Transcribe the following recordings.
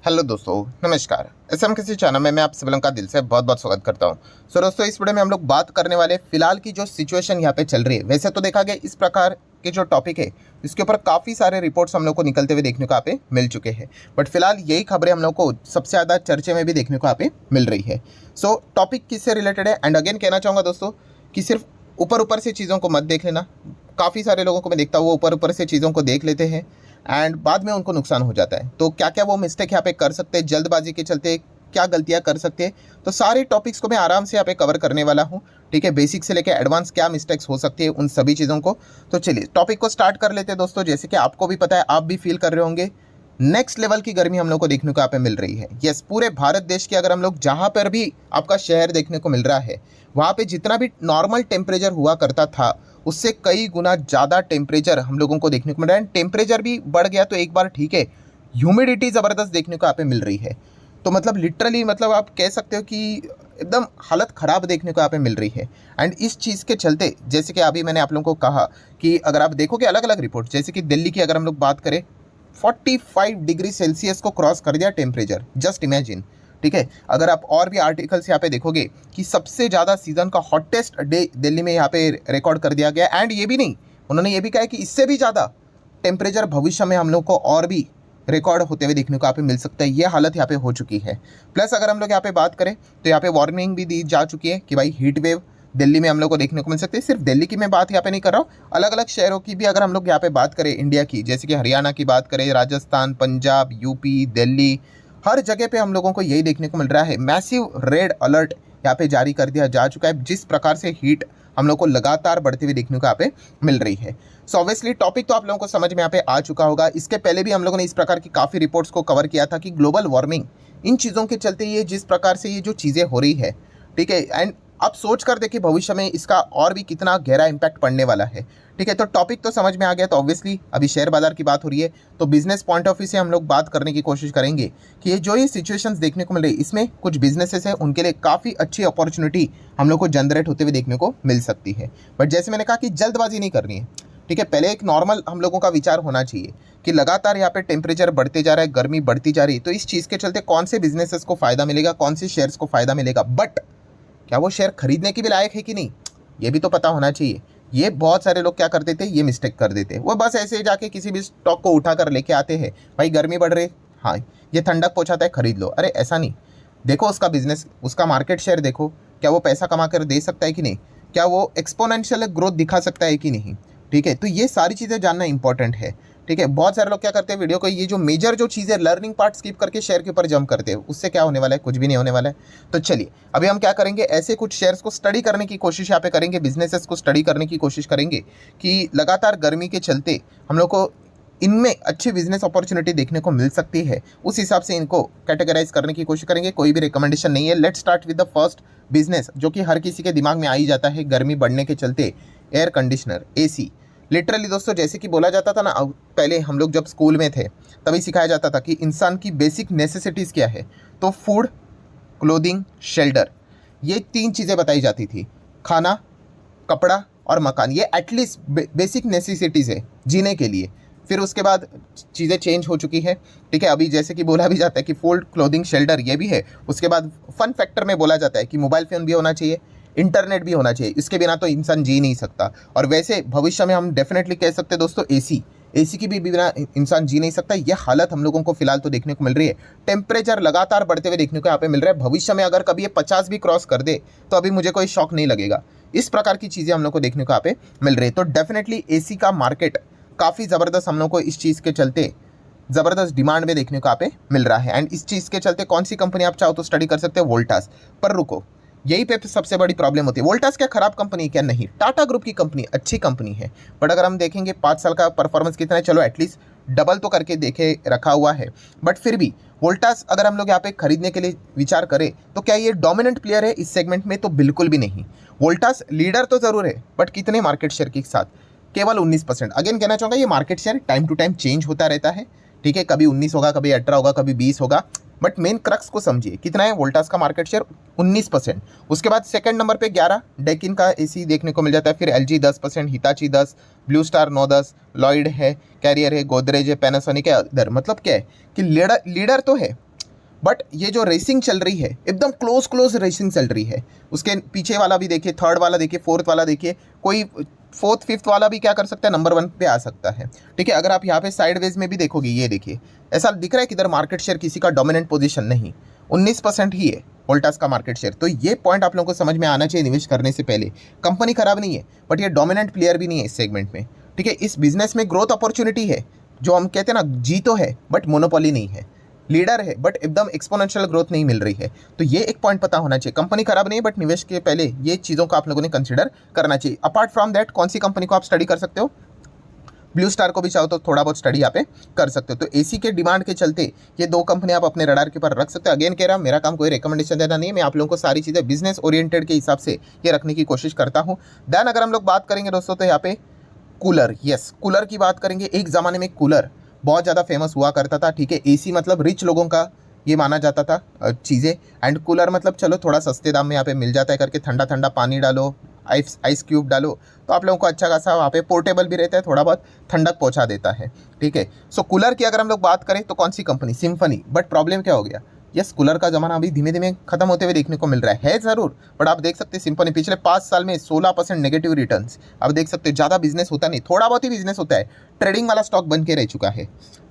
Hello दोस्तों, नमस्कार। SM किसी चैनल में मैं आप सभी लोगों का दिल से बहुत बहुत स्वागत करता हूं। सो दोस्तों, इस वीडियो में हम लोग बात करने वाले फिलहाल की जो सिचुएशन यहाँ पे चल रही है। वैसे तो देखा गया इस प्रकार के जो टॉपिक है इसके ऊपर काफ़ी सारे रिपोर्ट्स हम लोग को निकलते हुए देखने को यहाँ पे मिल चुके हैं, बट फिलहाल यही खबरें हम लोग को सबसे ज़्यादा चर्चे में भी देखने को यहाँ पे मिल रही है। सो टॉपिक किससे रिलेटेड है, एंड अगेन कहना चाहूँगा दोस्तों कि सिर्फ ऊपर ऊपर से चीज़ों को मत देख लेना। काफ़ी सारे लोगों को मैं देखता हूँ वो ऊपर ऊपर से चीज़ों को देख लेते हैं एंड बाद में उनको नुकसान हो जाता है। तो क्या क्या वो मिस्टेक यहाँ पे कर सकते हैं, जल्दबाजी के चलते क्या गलतियाँ कर सकते हैं, तो सारे टॉपिक्स को मैं आराम से यहाँ पे कवर करने वाला हूँ। ठीक है, बेसिक से लेकर एडवांस क्या मिस्टेक्स हो सकती है उन सभी चीज़ों को। तो चलिए टॉपिक को स्टार्ट कर लेते हैं दोस्तों। जैसे कि आपको भी पता है, आप भी फील कर रहे होंगे, नेक्स्ट लेवल की गर्मी हम लोग को देखने को यहाँ पे मिल रही है। यस, पूरे भारत देश की अगर हम लोग जहाँ पर भी आपका शहर देखने को मिल रहा है, वहाँ पे जितना भी नॉर्मल टेम्परेचर हुआ करता था उससे कई गुना ज़्यादा टेम्परेचर हम लोगों को देखने को मिल रहा है। टेम्परेचर भी बढ़ गया तो एक बार ठीक है, ह्यूमिडिटी ज़बरदस्त देखने को यहाँ पे मिल रही है। तो मतलब लिटरली मतलब आप कह सकते हो कि एकदम हालत ख़राब देखने को यहाँ पे मिल रही है। एंड इस चीज़ के चलते, जैसे कि अभी मैंने आप लोगों को कहा कि अगर आप देखोगे अलग अलग रिपोर्ट, जैसे कि दिल्ली की अगर हम लोग बात करें, 45 डिग्री सेल्सियस को क्रॉस कर दिया टेम्परेचर, जस्ट इमेजिन। ठीक है, अगर आप और भी आर्टिकल्स यहाँ पे देखोगे कि सबसे ज़्यादा सीज़न का हॉटेस्ट डे दिल्ली में यहाँ पे रिकॉर्ड कर दिया गया। एंड ये भी नहीं, उन्होंने ये भी कहा है कि इससे भी ज़्यादा टेम्परेचर भविष्य में हम लोग को और भी रिकॉर्ड होते हुए देखने को यहाँ पे मिल सकता है। ये हालत यहाँ पे हो चुकी है। प्लस अगर हम लोग यहाँ पे बात करें तो यहाँ पे वार्निंग भी दी जा चुकी है कि भाई हीट वेव दिल्ली में हम लोग को देखने को मिल सकती है। सिर्फ दिल्ली की मैं बात यहाँ पे नहीं कर रहा हूँ, अलग अलग शहरों की भी अगर हम लोग यहाँ पे बात करें इंडिया की, जैसे कि हरियाणा की बात करें, राजस्थान, पंजाब, यूपी, दिल्ली, हर जगह पे हम लोगों को यही देखने को मिल रहा है। मैसिव रेड अलर्ट यहाँ पे जारी कर दिया जा चुका है, जिस प्रकार से हीट हम लोग को लगातार बढ़ती हुई देखने को यहाँ पे मिल रही है। सो ऑब्वियसली टॉपिक तो आप लोगों को समझ में यहाँ पे आ चुका होगा। इसके पहले भी हम लोगों ने इस प्रकार की काफ़ी रिपोर्ट्स को कवर किया था कि ग्लोबल वार्मिंग, इन चीज़ों के चलते ये जिस प्रकार से ये जो चीज़ें हो रही है, ठीक है, एंड आप सोच कर देखिए भविष्य में इसका और भी कितना गहरा इम्पैक्ट पड़ने वाला है। ठीक है, तो टॉपिक तो समझ में आ गया। तो ऑब्वियसली अभी शेयर बाजार की बात हो रही है, तो बिजनेस पॉइंट ऑफ व्यू से हम लोग बात करने की कोशिश करेंगे कि ये जो ये सिचुएशंस देखने को मिल रही है, इसमें कुछ बिजनेसेस है उनके लिए काफ़ी अच्छी अपॉर्चुनिटी हम लोग को जनरेट होते हुए देखने को मिल सकती है। बट जैसे मैंने कहा कि जल्दबाजी नहीं करनी है। ठीक है, पहले एक नॉर्मल हम लोगों का विचार होना चाहिए कि लगातार यहाँ पे टेम्परेचर बढ़ते जा रहा है, गर्मी बढ़ती जा रही है, तो इस चीज़ के चलते कौन से बिजनेसेस को फ़ायदा मिलेगा, कौन से शेयर्स को फ़ायदा मिलेगा, बट क्या वो शेयर खरीदने के भी लायक है कि नहीं, ये भी तो पता होना चाहिए। ये बहुत सारे लोग क्या करते थे, ये मिस्टेक कर देते, वो बस ऐसे ही जाके किसी भी स्टॉक को उठा कर लेके आते हैं, भाई गर्मी बढ़ रही, हाँ ये ठंडक पहुँचाता है, खरीद लो। अरे ऐसा नहीं, देखो उसका बिजनेस, उसका मार्केट शेयर देखो, क्या वो पैसा कमा कर दे सकता है कि नहीं, क्या वो एक्सपोनेंशियल ग्रोथ दिखा सकता है कि नहीं। ठीक है, तो ये सारी चीज़ें जानना इंपॉर्टेंट है। ठीक है, बहुत सारे लोग क्या करते हैं, वीडियो को ये जो मेजर जो चीज़ें लर्निंग पार्ट स्किप करके शेयर के ऊपर जंप करते हैं, उससे क्या होने वाला है, कुछ भी नहीं होने वाला है। तो चलिए अभी हम क्या करेंगे, ऐसे कुछ शेयर्स को स्टडी करने की कोशिश यहाँ पे करेंगे, बिजनेसेस को स्टडी करने की कोशिश करेंगे कि लगातार गर्मी के चलते हम लोग को इनमें अच्छी बिजनेस अपॉर्चुनिटी देखने को मिल सकती है। उस हिसाब से इनको कैटेगराइज करने की कोशिश करेंगे। कोई भी रिकमेंडेशन नहीं है। Let's start with the first business, जो कि हर किसी के दिमाग में आ ही जाता है गर्मी बढ़ने के चलते, एयर कंडीशनर, एसी। लिटरली दोस्तों, जैसे कि बोला जाता था ना, पहले हम लोग जब स्कूल में थे तभी सिखाया जाता था कि इंसान की बेसिक नेसेसिटीज़ क्या है, तो फूड, क्लोथिंग, शेल्टर, ये तीन चीज़ें बताई जाती थी। खाना, कपड़ा और मकान, ये एटलीस्ट बेसिक नेसेसिटीज़ है जीने के लिए। फिर उसके बाद चीज़ें चेंज हो चुकी है। ठीक है, अभी जैसे कि बोला भी जाता है कि फूड, क्लोथिंग, शेल्टर, ये भी है। उसके बाद फन फैक्टर में बोला जाता है कि मोबाइल फ़ोन भी होना चाहिए, इंटरनेट भी होना चाहिए, इसके बिना तो इंसान जी नहीं सकता। और वैसे भविष्य में हम डेफिनेटली कह सकते हैं दोस्तों, एसी की भी बिना इंसान जी नहीं सकता। ये हालत हम लोगों को फिलहाल तो देखने को मिल रही है। टेम्परेचर लगातार बढ़ते हुए देखने को यहाँ पे मिल रहा है। भविष्य में अगर कभी ये 50 भी क्रॉस कर दे तो अभी मुझे कोई शॉक नहीं लगेगा। इस प्रकार की चीज़ें हम लोग को देखने को यहाँ पे मिल रही है। तो डेफिनेटली एसी का मार्केट काफ़ी ज़बरदस्त हम लोग को इस चीज़ के चलते ज़बरदस्त डिमांड में देखने को यहाँ पे मिल रहा है। एंड इस चीज़ के चलते कौन सी कंपनी आप चाहो तो स्टडी कर सकते हो, वोल्टास। पर रुको, यही पे सबसे बड़ी प्रॉब्लम होती है। वोल्टास क्या खराब कंपनी है क्या? नहीं, टाटा ग्रुप की कंपनी, अच्छी कंपनी है। बट अगर हम देखेंगे 5 साल का परफॉर्मेंस कितना है, चलो एटलीस्ट डबल तो करके देखे रखा हुआ है। बट फिर भी वोल्टास अगर हम लोग यहाँ पे खरीदने के लिए विचार करें तो क्या ये डोमिनेंट प्लेयर है इस सेगमेंट में? तो बिल्कुल भी नहीं। वोल्टास लीडर तो ज़रूर है, बट कितने मार्केट शेयर के साथ? केवल 19%। अगेन कहना चाहूँगा, ये market share time to time change होता रहता है। ठीक है, कभी 19 होगा, कभी 18 होगा, कभी 20 होगा, बट मेन क्रक्स को समझिए, कितना है वोल्टास का मार्केट शेयर? 19%। उसके बाद सेकंड नंबर पे 11 डेकिन का एसी देखने को मिल जाता है। फिर LG 10%, Hitachi 10, blue star 9-10, Lloyd है, कैरियर है, गोदरेज है, पैनासोनिक है। इधर मतलब क्या है कि लीडर तो है, बट ये जो रेसिंग चल रही है एकदम क्लोज रेसिंग चल रही है। उसके पीछे वाला भी देखिए, थर्ड वाला देखिए, फोर्थ वाला देखिए, कोई फोर्थ फिफ्थ वाला भी क्या कर सकता है, नंबर 1 पे आ सकता है। ठीक है, अगर आप यहाँ पे साइडवेज में भी देखोगे, ये देखिए ऐसा दिख रहा है कि इधर मार्केट शेयर किसी का डोमिनेंट पोजीशन नहीं, 19% ही है वोल्टास का मार्केट शेयर। तो ये पॉइंट आप लोगों को समझ में आना चाहिए निवेश करने से पहले। कंपनी खराब नहीं है, बट ये डोमिनेंट प्लेयर भी नहीं है इस सेगमेंट में। ठीक है, इस बिजनेस में ग्रोथ अपॉर्चुनिटी है, जो हम कहते हैं ना, जी तो है बट मोनोपोली नहीं है, लीडर है बट एकदम एक्सपोनेंशियल ग्रोथ नहीं मिल रही है। तो ये एक पॉइंट पता होना चाहिए। कंपनी खराब नहीं है, बट निवेश के पहले ये चीज़ों को आप लोगों ने कंसिडर करना चाहिए। अपार्ट फ्रॉम दैट, कौन सी कंपनी को आप स्टडी कर सकते हो, ब्लू स्टार को भी चाहो तो थोड़ा बहुत स्टडी यहाँ पे कर सकते हो। तो एसी के डिमांड के चलते ये 2 कंपनी आप अपने रडार के ऊपर रख सकते हो। अगेन कह रहा हूँ, मेरा काम कोई रिकमेंडेशन देना नहीं है, मैं आप लोगों को सारी चीज़ें बिजनेस ओरिएंटेड के हिसाब से ये रखने की कोशिश करता हूँ। देन अगर हम लोग बात करेंगे दोस्तों, तो यहाँ पे कूलर, यस कूलर की बात करेंगे। एक ज़माने में कूलर बहुत ज़्यादा फेमस हुआ करता था। ठीक है, एसी मतलब रिच लोगों का ये माना जाता था चीज़ें, एंड कूलर मतलब चलो थोड़ा सस्ते दाम में यहाँ पे मिल जाता है करके, ठंडा ठंडा पानी डालो, आइस क्यूब डालो, तो आप लोगों को अच्छा खासा वहाँ पे पोर्टेबल भी रहता है, थोड़ा बहुत ठंडक पहुँचा देता है। ठीक है, सो कूलर की अगर हम लोग बात करें तो कौन सी कंपनी, सिम्फनी। बट प्रॉब्लम क्या हो गया, यस कूलर का ज़माना अभी धीमे धीमे खत्म होते हुए देखने को मिल रहा है ज़रूर, बट आप देख सकते हैं सिम्फनी पिछले 5 साल में 16% नेगेटिव रिटर्न्स। आप देख सकते हैं ज़्यादा बिजनेस होता नहीं, थोड़ा बहुत ही बिजनेस होता है, ट्रेडिंग वाला स्टॉक बन के रह चुका है।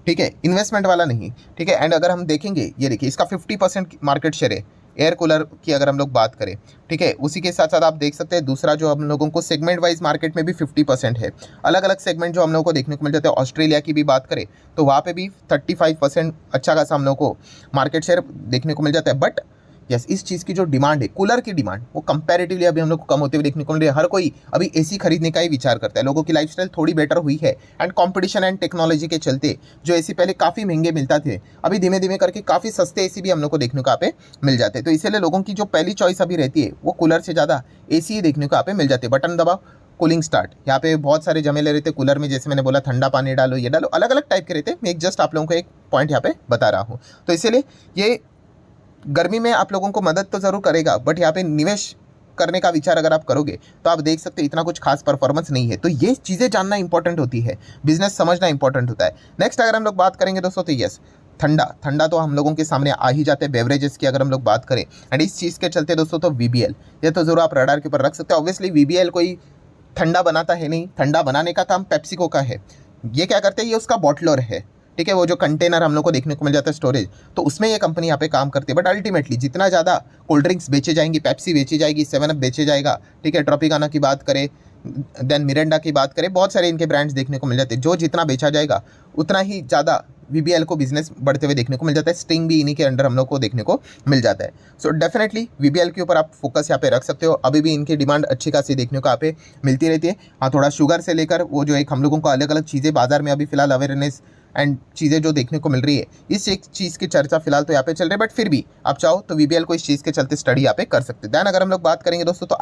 ठीक है, इन्वेस्टमेंट वाला नहीं। ठीक है, एंड अगर हम देखेंगे, ये देखिए इसका 50% मार्केट शेयर है एयर कूलर की अगर हम लोग बात करें। ठीक है, उसी के साथ साथ आप देख सकते हैं दूसरा जो हम लोगों को सेगमेंट वाइज मार्केट में भी 50% है। अलग अलग सेगमेंट जो हम लोगों को देखने को मिल जाते हैं, ऑस्ट्रेलिया की भी बात करें तो वहाँ पे भी 35% अच्छा खासा हम लोग को मार्केट शेयर देखने को मिल जाता है। बट यस, इस चीज़ की जो डिमांड है, कूलर की डिमांड, वो कंपैरेटिवली अभी हम लोग को कम होते हुए देखने को मिल रही है। हर कोई अभी एसी खरीदने का ही विचार करता है, लोगों की लाइफस्टाइल थोड़ी बेटर हुई है, एंड कंपटीशन एंड टेक्नोलॉजी के चलते जो एसी पहले काफ़ी महंगे मिलता थे, अभी धीमे धीमे करके काफ़ी सस्ते एसी भी हम लोग को देखने को यहाँ पे मिल जाते हैं। तो इसीलिए लोगों की जो पहली चॉइस अभी रहती है वो कूलर से ज़्यादा एसी ही देखने को यहाँ पे मिल जाते हैं। बटन दबाओ, कूलिंग स्टार्ट, यहाँ पे बहुत सारे जमेले रहते हैं कूलर में, जैसे मैंने बोला ठंडा पानी डालो, ये डालो, अलग अलग टाइप के रहते हैं। मैं एक जस्ट आप लोगों को एक पॉइंट यहाँ पे बता रहा हूँ। तो इसीलिए ये गर्मी में आप लोगों को मदद तो ज़रूर करेगा, बट यहाँ पे निवेश करने का विचार अगर आप करोगे तो आप देख सकते हैं इतना कुछ खास परफॉर्मेंस नहीं है। तो ये चीज़ें जानना इंपॉर्टेंट होती है, बिजनेस समझना इंपॉर्टेंट होता है। नेक्स्ट अगर हम लोग बात करेंगे दोस्तों, तो यस ठंडा तो हम लोगों के सामने आ ही जाते हैं, बेवरेजेस की अगर हम लोग बात करें, एंड इस चीज़ के चलते दोस्तों तो वीबीएल, ये तो ज़रूर आप रडार के ऊपर रख सकते हैं। ऑब्वियसली वीबीएल कोई ठंडा बनाता है नहीं, ठंडा बनाने का काम पेप्सिको का है। ये क्या करते हैं, ये उसका बॉटलर है। ठीक है, वो जो कंटेनर हम लोग को देखने को मिल जाता है स्टोरेज, तो उसमें ये कंपनी यहाँ पे काम करती है। बट अल्टीमेटली जितना ज़्यादा कोल्ड ड्रिंक्स बेचे जाएंगी, पेप्सी बेची जाएगी, 7 अप बेचे जाएगा, ठीक है, ट्रॉपिकाना की बात करें, देन मिरिंडा की बात करें, बहुत सारे इनके ब्रांड्स देखने को मिल जाते हैं। जो जितना बेचा जाएगा उतना ही ज़्यादा वीबीएल को बिजनेस बढ़ते हुए देखने को मिल जाता है। स्टिंग भी इन्हीं के अंडर हम लोग को देखने को मिल जाता है। सो डेफिनेटली वीबीएल के ऊपर आप फोकस यहाँ पे रख सकते हो। अभी भी इनकी डिमांड अच्छी खासी देखने को यहाँ पे मिलती रहती है। हाँ, थोड़ा शुगर से लेकर वो जो एक हम लोगों को अलग अलग चीज़ें बाजार में अभी फिलहाल अवेयरनेस एंड चीज़ें जो देखने को मिल रही है, इस एक चीज़ की चर्चा फिलहाल तो यहाँ पे चल रही है। बट फिर भी आप चाहो तो वीबीएल को इस चीज़ के चलते स्टडी यहाँ पे कर सकते हैं। दैन अगर हम लोग बात करेंगे दोस्तों, तो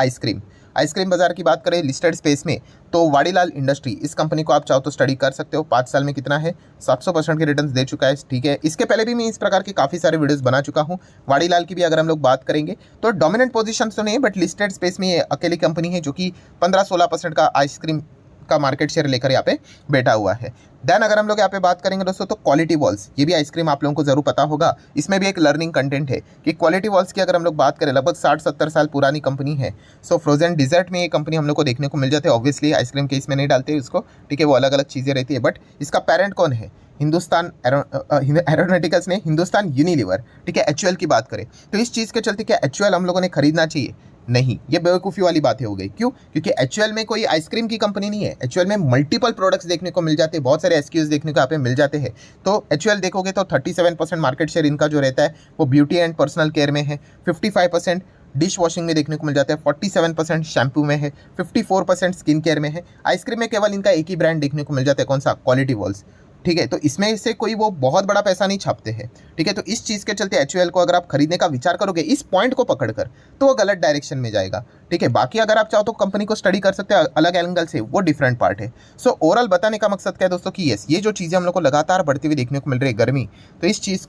आइसक्रीम बाजार की बात करें लिस्टेड स्पेस में, तो वाडीलाल इंडस्ट्री, इस कंपनी को आप चाहो तो स्टडी कर सकते हो। 5 साल में कितना है, 700% के रिटर्न्स दे चुका है। ठीक है, इसके पहले भी मैं इस प्रकार की काफ़ी सारे वीडियोस बना चुका हूँ। वाडीलाल की भी अगर हम लोग बात करेंगे तो डोमिनेंट पोजीशन तो नहीं है, बट लिस्टेड स्पेस में ये अकेली कंपनी है जो कि 15-16% का आइसक्रीम का मार्केट शेयर लेकर यहाँ पे बैठा हुआ है। देन अगर हम लोग यहाँ पे बात करेंगे दोस्तों, तो क्वालिटी वॉल्स, ये भी आइसक्रीम आप लोगों को जरूर पता होगा। इसमें भी एक लर्निंग कंटेंट है कि क्वालिटी वॉल्स की अगर हम लोग बात करें, लगभग 60-70 साल पुरानी कंपनी है। सो फ्रोजन डिजर्ट में ये कंपनी हम लोग को देखने को मिल जाती है। ऑब्वियसली आइसक्रीम के इसमें नहीं डालते उसको, ठीक है, वो अलग अलग चीज़ें रहती है। बट इसका पेरेंट कौन है, हिंदुस्तान एरोनॉटिकल्स ने, हिंदुस्तान यूनिलीवर। ठीक है, एचयूएल की बात करें तो इस चीज़ के चलते क्या एचयूएल हम लोगों ने खरीदना चाहिए? नहीं, ये बेवकूफ़ी वाली बातें हो गई। क्यों? क्योंकि एचयूएल में कोई आइसक्रीम की कंपनी नहीं है। एचयूएल में मल्टीपल प्रोडक्ट्स देखने को मिल जाते हैं, बहुत सारे एसक्यूज देखने को यहाँ पे मिल जाते हैं। तो एचयूएल देखोगे तो 37% मार्केट शेयर इनका जो रहता है वो ब्यूटी एंड पर्सनल केयर में है, 55% डिश वॉशिंग में देखने को मिल जाता है, 47% शैम्पू में है, 54% स्किन केयर में है। आइसक्रीम में केवल इनका एक ही ब्रांड देखने को मिल जाता है, कौन सा? Quality walls. ठीक है, तो इसमें से कोई वो बहुत बड़ा पैसा नहीं छापते हैं। ठीक है, तो इस चीज़ के चलते एचयूएल को अगर आप खरीदने का विचार करोगे इस पॉइंट को पकड़कर, तो वो गलत डायरेक्शन में जाएगा। ठीक है, बाकी अगर आप चाहो तो कंपनी को स्टडी कर सकते हैं अलग एंगल से, वो डिफरेंट पार्ट है। सो ओवरऑल बताने का मकसद क्या है दोस्तों कि यस, ये जो चीज़ें हम लोग को लगातार बढ़ती हुई देखने को मिल रही है गर्मी, तो इस चीज़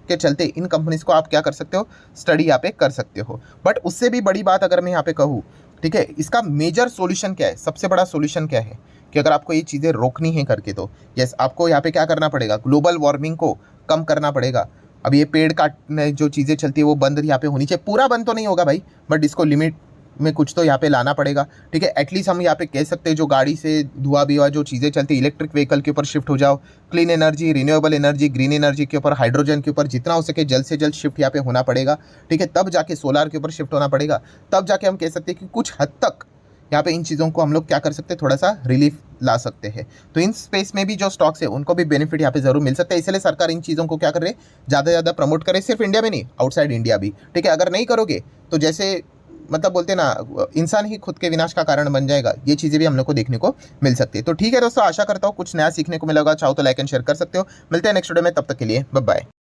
के चलते इन कंपनीज को आप क्या कर सकते हो, स्टडी यहाँ पे कर सकते हो। बट उससे भी बड़ी बात अगर मैं यहाँ पे कहूँ, ठीक है, इसका मेजर सॉल्यूशन क्या है, सबसे बड़ा सॉल्यूशन क्या है कि अगर आपको ये चीज़ें रोकनी है करके, तो यस आपको यहाँ पे क्या करना पड़ेगा, ग्लोबल वार्मिंग को कम करना पड़ेगा। अब ये पेड़ काटने जो चीज़ें चलती है वो बंद यहाँ पे होनी चाहिए, पूरा बंद तो नहीं होगा भाई, बट इसको लिमिट में कुछ तो यहाँ पे लाना पड़ेगा, ठीक है। एटलीस्ट हम यहाँ पे कह सकते हैं जो गाड़ी से धुआं भी हुआ जो चीज़ें चलती है, इलेक्ट्रिक व्हीकल के ऊपर शिफ्ट हो जाओ, clean energy, renewable energy, green energy के ऊपर, हाइड्रोजन के ऊपर जितना हो सके जल्द से जल्द शिफ्ट यहाँ पे होना पड़ेगा, ठीक है। तब जाके सोलार के ऊपर शिफ्ट होना पड़ेगा, तब जाके हम कह सकते हैं कि कुछ हद तक यहाँ पे इन चीज़ों को हम लोग क्या कर सकते हैं, थोड़ा सा रिलीफ ला सकते हैं। तो इन स्पेस में भी जो स्टॉक्स है उनको भी बेनिफिट यहाँ पे जरूर मिल सकता है, इसलिए सरकार इन चीज़ों को क्या कर रही है, ज़्यादा से ज़्यादा प्रमोट करे, सिर्फ इंडिया में नहीं, आउटसाइड इंडिया भी, ठीक है। अगर नहीं करोगे तो जैसे मतलब बोलते हैं ना, इंसान ही खुद के विनाश का कारण बन जाएगा, ये चीज़ें भी हम लोग को देखने को मिल सकती है। तो ठीक है दोस्तों, आशा करता हूँ कुछ नया सीखने को मिलेगा, चाहो तो लाइक एंड शेयर कर सकते हो। मिलते हैं नेक्स्ट वीडियो में, तब तक के लिए बाय बाय।